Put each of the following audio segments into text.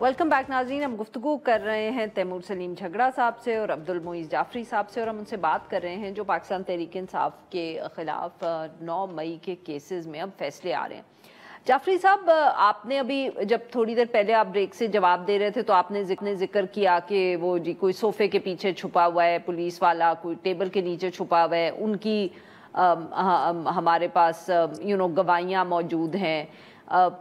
Welcome back नाज़रीन। हम गुफ्तगू कर रहे हैं तैमूर सलीम झगड़ा साहब से और अब्दुल मोइज़ जाफरी साहब से, और हम उनसे बात कर रहे हैं जो पाकिस्तान तहरीक इंसाफ के ख़िलाफ़ 9 मई के केसेस में अब फैसले आ रहे हैं। जाफरी साहब, आपने अभी जब थोड़ी देर पहले आप ब्रेक से जवाब दे रहे थे तो आपने जिक्र किया कि वो जी कोई सोफ़े के पीछे छुपा हुआ है पुलिस वाला, कोई टेबल के नीचे छुपा हुआ है, उनकी हमारे पास गवाहियाँ मौजूद हैं।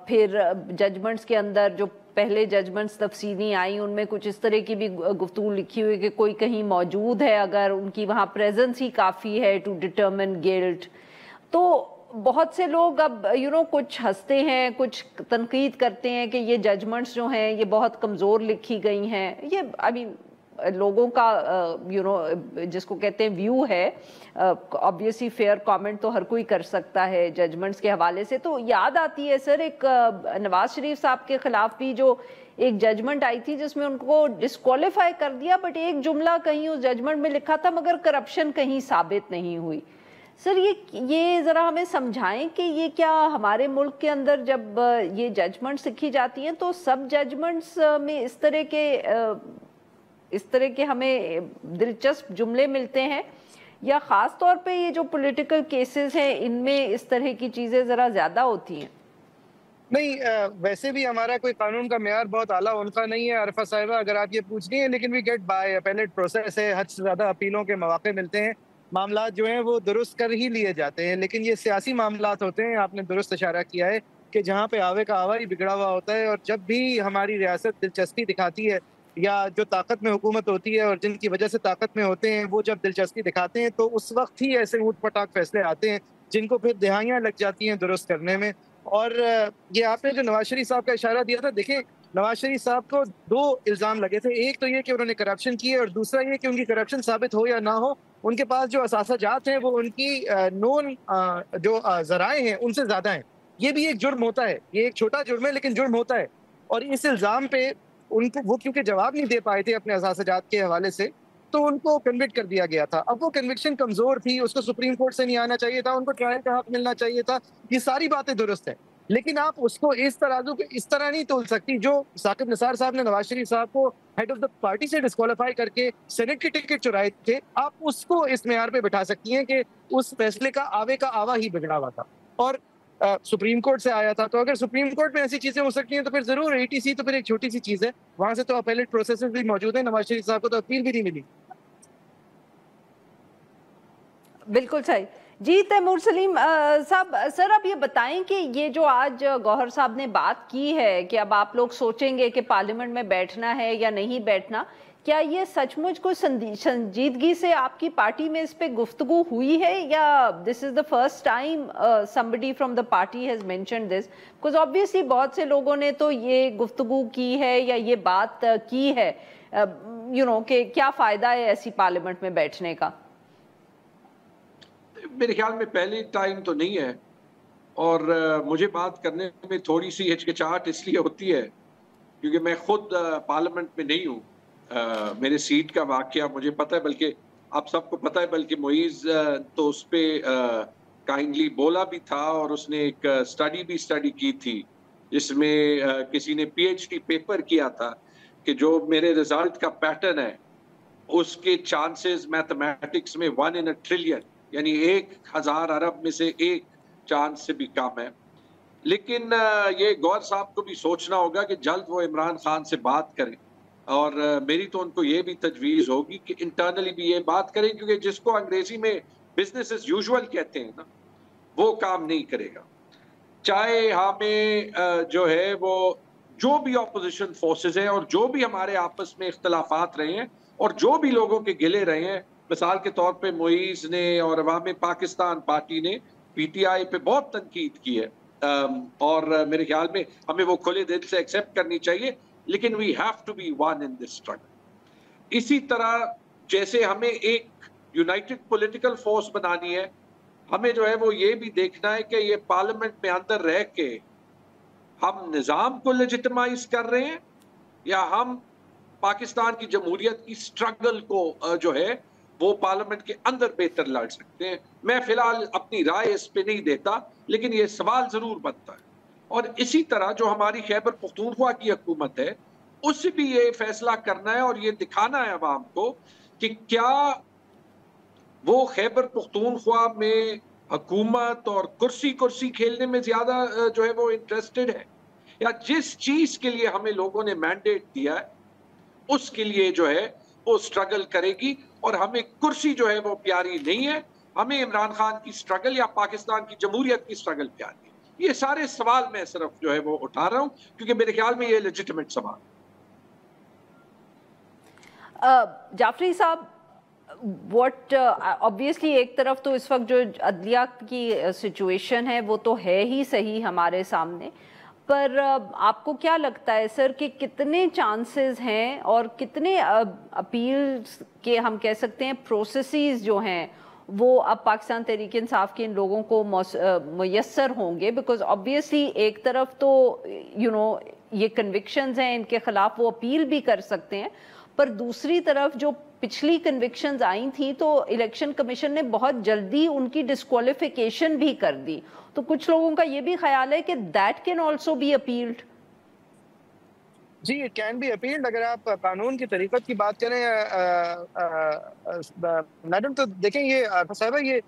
फिर जजमेंट्स के अंदर जो पहले जजमेंट्स तफसीली आई उनमें कुछ इस तरह की भी गुफ्तगू लिखी हुई कि कोई कहीं मौजूद है अगर उनकी वहाँ प्रेजेंस ही काफ़ी है टू डिटर्मिन गिल्ट। तो बहुत से लोग अब कुछ हंसते हैं, कुछ तनकीद करते हैं कि ये जजमेंट्स जो हैं ये बहुत कमज़ोर लिखी गई हैं। ये अभी लोगों का जिसको कहते हैं व्यू है, ऑब्वियसली फेयर कमेंट तो हर कोई कर सकता है जजमेंट्स के हवाले से। तो याद आती है सर एक नवाज शरीफ साहब के खिलाफ भी जो एक जजमेंट आई थी जिसमें उनको डिस्क्वालीफाई कर दिया, बट एक जुमला कहीं उस जजमेंट में लिखा था मगर करप्शन कहीं साबित नहीं हुई। सर ये ज़रा हमें समझाएं कि ये क्या हमारे मुल्क के अंदर जब ये जजमेंट्स लिखी जाती हैं तो सब जजमेंट्स में इस तरह के हमें दिलचस्प जुमले मिलते हैं, या ख़ास तौर पे ये जो पॉलिटिकल केसेस हैं इनमें इस तरह की चीज़ें ज़रा ज़्यादा होती हैं? नहीं, वैसे भी हमारा कोई कानून का मेयार बहुत आला उनका नहीं है अरफा साहिबा, अगर आप ये पूछ रही हैं। लेकिन we get by appellate process है, हद से ज़्यादा अपीलों के मौके मिलते हैं, मामला जो हैं वो दुरुस्त कर ही लिए जाते हैं। लेकिन ये सियासी मामला होते हैं, आपने दुरुस्त इशारा किया है कि जहाँ पे आवे का आवा ही बिगड़ा हुआ होता है। और जब भी हमारी रियासत दिलचस्पी दिखाती है या जो ताकत में हुकूमत होती है और जिनकी वजह से ताकत में होते हैं वो जब दिलचस्पी दिखाते हैं तो उस वक्त ही ऐसे ऊट पटाख फैसले आते हैं जिनको फिर दिहाइयाँ लग जाती हैं दुरुस्त करने में। और ये आपने जो नवाज शरीफ साहब का इशारा दिया था, देखिए नवाज शरीफ साहब को 2 इल्ज़ाम लगे थे। एक तो ये कि उन्होंने करप्शन की है और दूसरा ये कि उनकी करप्शन साबित हो या ना हो, उनके पास जो असासाजात हैं वो उनकी नोन जो ज़राए हैं उनसे ज़्यादा हैं। ये भी एक जुर्म होता है, ये एक छोटा जुर्म है लेकिन जुर्म होता है। और इस इल्ज़ाम पे उनको वो क्योंकि जवाब नहीं दे पाए थे अपने असासाजात के हवाले से, तो उनको कन्विक्ट कर दिया गया था। अब वो कन्विक्शन कमज़ोर थी, उसको सुप्रीम कोर्ट से नहीं आना चाहिए था, उनको ट्रायल का हक मिलना चाहिए था। ये सारी बातें दुरुस्त हैं। लेकिन आप उसको इस तराजू पे इस तरह नहीं तोल सकती जो साकिब निसार साहब ने नवाज शरीफ साहब को हेड ऑफ द पार्टी से डिस्क्वालीफाई करके सेनेट की टिकट चुराए थे, आप उसको इस मेयार पे बिठा सकती हैं कि उस फैसले का आवे का आवा ही बिगड़ा हुआ था और सुप्रीम कोर्ट से आया था। तो अगर सुप्रीम कोर्ट में ऐसी चीजें हो सकती हैं तो फिर जरूर एटीसी तो फिर एक छोटी सी चीज है, वहां से तो अपेलेट प्रोसेसेस भी मौजूद है। नवाज शरीफ साहब को तो अपील भी नहीं मिली। बिल्कुल सही जी। तैमूर सलीम साहब, सर आप ये बताएं कि ये जो आज गौहर साहब ने बात की है कि अब आप लोग सोचेंगे कि पार्लियामेंट में बैठना है या नहीं बैठना, क्या ये सचमुच कोई संजीदगी से आपकी पार्टी में इस पे गुफ्तगू हुई है, या this is the first time somebody from the party has mentioned this? Because obviously बहुत से लोगों ने तो ये गुफ्तगू की है या ये बात की है कि क्या फ़ायदा है ऐसी पार्लियामेंट में बैठने का। मेरे ख्याल में पहली टाइम तो नहीं है, और मुझे बात करने में थोड़ी सी हिचकिचाहट इसलिए होती है क्योंकि मैं खुद पार्लियामेंट में नहीं हूँ। मेरे सीट का वाकया मुझे पता है, बल्कि आप सबको पता है, बल्कि मोइज़ तो उस पर काइंडली बोला भी था और उसने एक स्टडी की थी जिसमें किसी ने पीएचडी पेपर किया था कि जो मेरे रिजल्ट का पैटर्न है उसके चांसेस मैथमेटिक्स में 1 in a trillion, यानी 1000 अरब में से एक चांस से भी कम है। लेकिन ये गौर साहब को भी सोचना होगा कि जल्द वो इमरान खान से बात करें, और मेरी तो उनको ये भी तजवीज़ होगी कि इंटरनली भी ये बात करें, क्योंकि जिसको अंग्रेजी में बिजनेस एज यूजुअल कहते हैं ना, वो काम नहीं करेगा। चाहे हमें जो है वो जो भी ऑपोजिशन फोर्सेस हैं और जो भी हमारे आपस में इख्तलाफात रहे हैं और जो भी लोगों के गिले रहे हैं, मिसाल के तौर पे मोइज़ ने और अवाम पाकिस्तान पार्टी ने पीटीआई पे बहुत तनकीद की है, और मेरे ख्याल में हमें वो खुले दिल से एक्सेप्ट करनी चाहिए। लेकिन we have to be one in this struggle. इसी तरह जैसे हमें एक यूनाइटेड पॉलिटिकल फोर्स बनानी है, हमें जो है वो ये भी देखना है कि ये पार्लियामेंट में अंदर रह के हम निज़ाम को लेजिटिमाइज कर रहे हैं या हम पाकिस्तान की जमहूरियत की स्ट्रगल को जो है वो पार्लियामेंट के अंदर बेहतर लड़ सकते हैं। मैं फिलहाल अपनी राय इस पे नहीं देता, लेकिन ये सवाल जरूर बनता है। और इसी तरह जो हमारी खैबर पख्तूनख्वा की हुकूमत है उससे भी ये फैसला करना है और ये दिखाना है अवाम को कि क्या वो खैबर पख्तूनख्वा में हुकूमत और कुर्सी कुर्सी खेलने में ज्यादा जो है वो इंटरेस्टेड है, या जिस चीज के लिए हमें लोगों ने मैंडेट दिया है उसके लिए जो है वो स्ट्रगल करेगी। और हमें कुर्सी जो है वो प्यारी नहीं है, हमें इमरान खान की स्ट्रगल या पाकिस्तान की जमहूरियत की स्ट्रगल प्यारी है। ये सारे सवाल मैं सिर्फ जो है वो उठा रहा हूं क्योंकि मेरे ख्याल में ये लेजिटिमेट सवाल। जाफरी साहब, व्हाट ऑब्वियसली एक तरफ तो इस वक्त जो अदलिया की सिचुएशन है वो तो है ही सही हमारे सामने, पर आपको क्या लगता है सर कि कितने चांसेस हैं और कितने अपील के हम कह सकते हैं प्रोसेसेस जो हैं वो अब पाकिस्तान तहरीक इंसाफ के इन लोगों को मुयस्सर होंगे? बिकॉज ऑब्वियसली एक तरफ तो ये कन्विक्शंस हैं इनके खिलाफ, वो अपील भी कर सकते हैं, पर दूसरी तरफ जो पिछली कन्विक्शंस आई थी तो इलेक्शन कमीशन ने बहुत जल्दी उनकी डिस्क्वालिफिकेशन भी कर दी, तो कुछ लोगों का ये भी ख्याल है कि that can also be appealed. जी, इट कैन बी अपील्ड। अगर आप कानून की तरीक़त की बात करें मैडम, तो देखें ये साहिबा, ये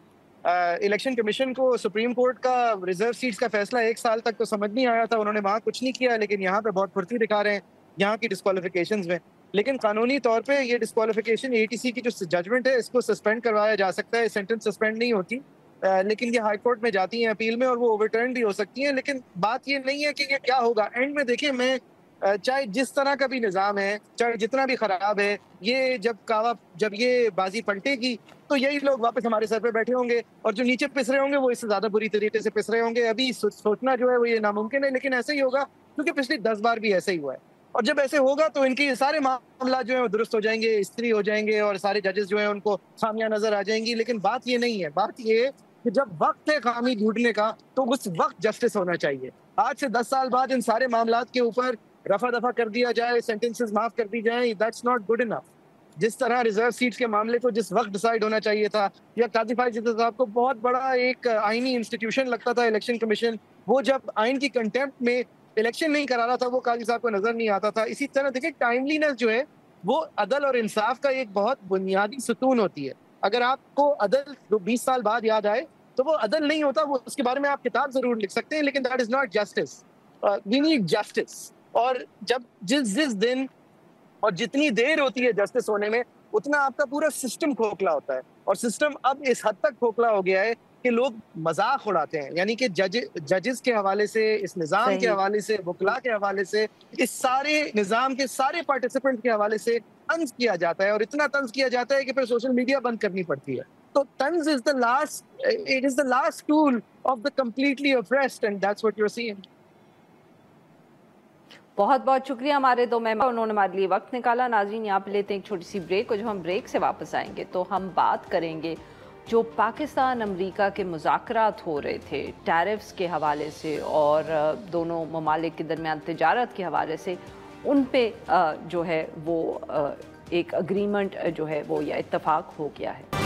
इलेक्शन कमीशन को सुप्रीम कोर्ट का रिजर्व सीट्स का फैसला 1 साल तक तो समझ नहीं आया था, उन्होंने वहाँ कुछ नहीं किया, लेकिन यहाँ पे बहुत फुर्ती दिखा रहे हैं यहाँ की डिस्क्वालिफिकेशंस में। लेकिन कानूनी तौर पे ये डिस्क्वालिफिकेशन एटीसी की जो जजमेंट है इसको सस्पेंड करवाया जा सकता है, सेंटेंस सस्पेंड नहीं होती, लेकिन ये हाई कोर्ट में जाती हैं अपील में और वो ओवरटर्न भी हो सकती हैं। लेकिन बात ये नहीं है कि ये क्या होगा एंड में। देखिए, मैं चाहे जिस तरह का भी निज़ाम है, चाहे जितना भी ख़राब है, ये जब ये बाजी पलटेगी तो यही लोग वापस हमारे सर पे बैठे होंगे और जो नीचे पिस रहे होंगे वो इससे ज़्यादा बुरी तरीके से पिस रहे होंगे। अभी सोचना जो है वो ये नामुमकिन है, लेकिन ऐसे ही होगा क्योंकि पिछली 10 बार भी ऐसे ही हुआ है। और जब ऐसे होगा तो इनके सारे मामला जो है वो दुरुस्त हो जाएंगे, स्त्री हो जाएंगे और सारे जजेस जो है उनको खामियां नजर आ जाएंगी। लेकिन बात ये नहीं है, बात ये है कि जब वक्त है खामी ढूंढने का तो उस वक्त जस्टिस होना चाहिए। आज से 10 साल बाद इन सारे मामलात के ऊपर रफा दफा कर दिया जाए, सेंटेंसेस माफ कर दी जाए, दैट्स नॉट गुड इनफ। जिस तरह रिजर्व सीट्स के मामले को जिस वक्त डिसाइड होना चाहिए था, या काजी फाइज साहब को बहुत बड़ा एक आईनी इंस्टीट्यूशन लगता था इलेक्शन कमीशन, वो जब आइन की कंटेम्प्ट में इलेक्शन नहीं करा रहा था वो काजी साहब को नजर नहीं आता था। इसी तरह देखिए, टाइमलीनेस जो है वो अदल और इंसाफ का एक बहुत बुनियादी सुतून होती है। अगर आपको अदल 20 साल बाद याद आए तो वो अदल नहीं होता, वो उसके बारे में आप किताब जरूर लिख सकते हैं, लेकिन that is not justice. We need justice. और जब जिस दिन और जितनी देर होती है जस्टिस होने में, उतना आपका पूरा सिस्टम खोखला होता है। और सिस्टम अब इस हद तक खोखला हो गया है कि लोग मजाक उड़ाते हैं, यानी कि जजेस के हवाले से, इस निज़ाम के हवाले से, वकला के हवाले से, इस सारे निज़ाम के सारे पार्टिसिपेंट के हवाले से तंज किया जाता है, और इतना तंज किया जाता है कि फिर सोशल मीडिया बंद करनी पड़ती है। तो तंज is the last tool of the completely oppressed, and that's what you are seeing. बहुत बहुत शुक्रिया हमारे दो मेहमान, उन्होंने हमारे लिए वक्त निकाला। नाज़रीन, यहाँ पे लेते हैं एक छोटी सी ब्रेक, और जब हम ब्रेक से वापस आएंगे तो हम बात करेंगे जो पाकिस्तान अमेरिका के मुज़ाकरात हो रहे थे टैरिफ्स के हवाले से और दोनों ममालिक के दरमियान तिजारत के हवाले से, उन पे जो है वो एक अग्रीमेंट जो है वो या इत्तफाक हो गया है।